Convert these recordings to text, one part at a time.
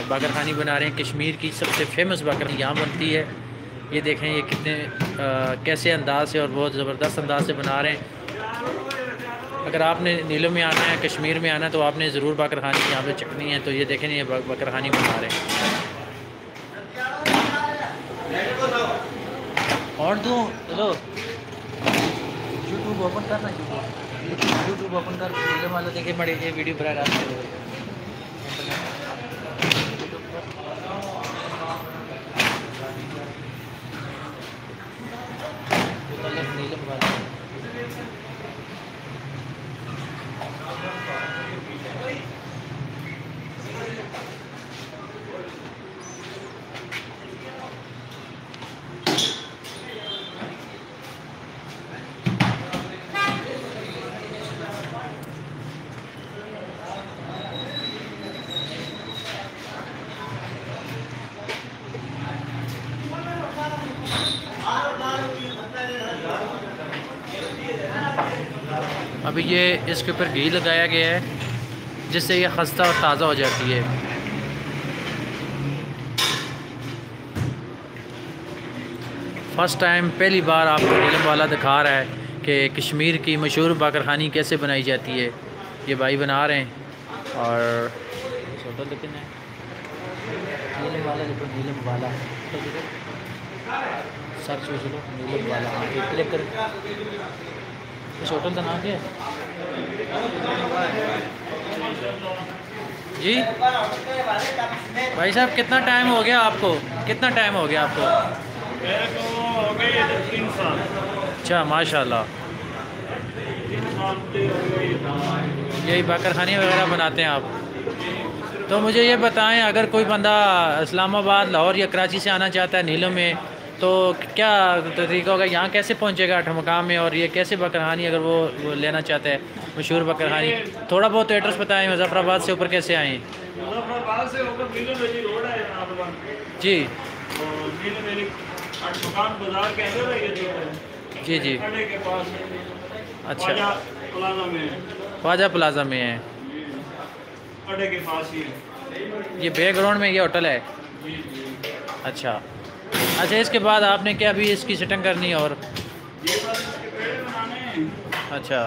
बाकरखानी बना रहे हैं। कश्मीर की सबसे फेमस बाकरखानी यहाँ बनती है। ये देखें ये कितने कैसे अंदाज से और बहुत ज़बरदस्त अंदाज से बना रहे हैं। अगर आपने नीलम में आना है, कश्मीर में आना है, तो आपने ज़रूर बाकरखानी यहाँ पे चखनी है। तो ये देखें ये बाकरखानी बना रहे हैं। और दो चलो यूट्यूब ओपन करना, यूट्यूब ओपन कर नीलम वाला देखे बड़े ये वीडियो बना रहा है। नीलम वाला अभी ये इसके ऊपर घी लगाया गया है जिससे ये खस्ता और ताज़ा हो जाती है। फ़र्स्ट टाइम पहली बार आपको नीलम वाला दिखा रहा है कि कश्मीर की मशहूर बाकरखानी कैसे बनाई जाती है। ये भाई बना रहे हैं और छोटा लेकिन है नीलम वाला, देखो नीलम वाला सर्च हो चलो नीलम वाला क्लिक कर। इस होटल का नाम क्या है जी? भाई साहब कितना टाइम हो गया आपको, कितना टाइम हो गया आपको? हो गए 3 साल। अच्छा माशाल्लाह। यही बाकरखानी वगैरह बनाते हैं आप? तो मुझे ये बताएं, अगर कोई बंदा इस्लामाबाद, लाहौर या कराची से आना चाहता है नीलम में, तो क्या तरीका होगा? यहाँ कैसे पहुँचेगा ठमकाम में? और ये कैसे बाकरखानी अगर वो लेना चाहता है मशहूर बाकरखानी, थोड़ा बहुत एड्रेस बताएं। मुजफ्फराबाद से ऊपर कैसे आएँ? मुजफ्फराबाद से होकर नीलम रोड है जी बाजार के अंदर है ये। जी जी के पास अच्छा प्लाजा में, ख्वाजा प्लाजा में है, अड्डे के पास ही है। ये बैकग्राउंड में ये होटल है। अच्छा अच्छा, इसके बाद आपने क्या अभी इसकी सेटिंग करनी है? और ये बस इसके पेड़ बनाने हैं। अच्छा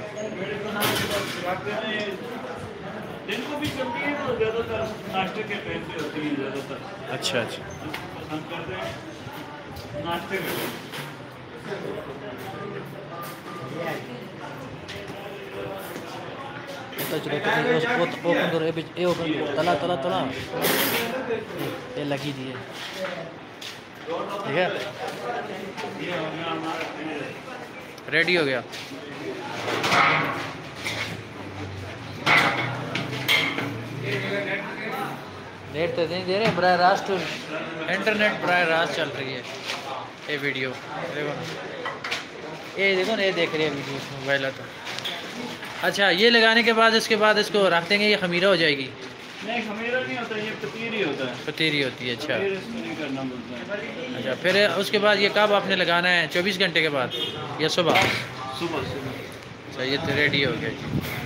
दिन को भी चलती है तो ज़्यादातर नाश्ते के टाइम पे होती है ज़्यादातर। अच्छा अच्छा पसंद करते हैं नाश्ते में। ओपन करो, ये ओपन करो, तला तला तला ये लगी दी है, ठीक है, रेडी हो गया। नेट तो नहीं दे रहे, बराह रास्त इंटरनेट बराह रास्त चल रही है ये वीडियो। देखो ना ये देख रही है वीडियो मोबाइल तो। अच्छा ये लगाने के बाद इसके बाद इसको रख देंगे, ये खमीरा हो जाएगी? नहीं खमीरा नहीं होता, ये पतीरी होता है। पतीरी होती है। अच्छा नहीं करना पड़ता है। अच्छा, फिर उसके बाद ये कब आपने लगाना है? 24 घंटे के बाद या सुबह? सुबह। अच्छा ये तो रेडी हो गया जी।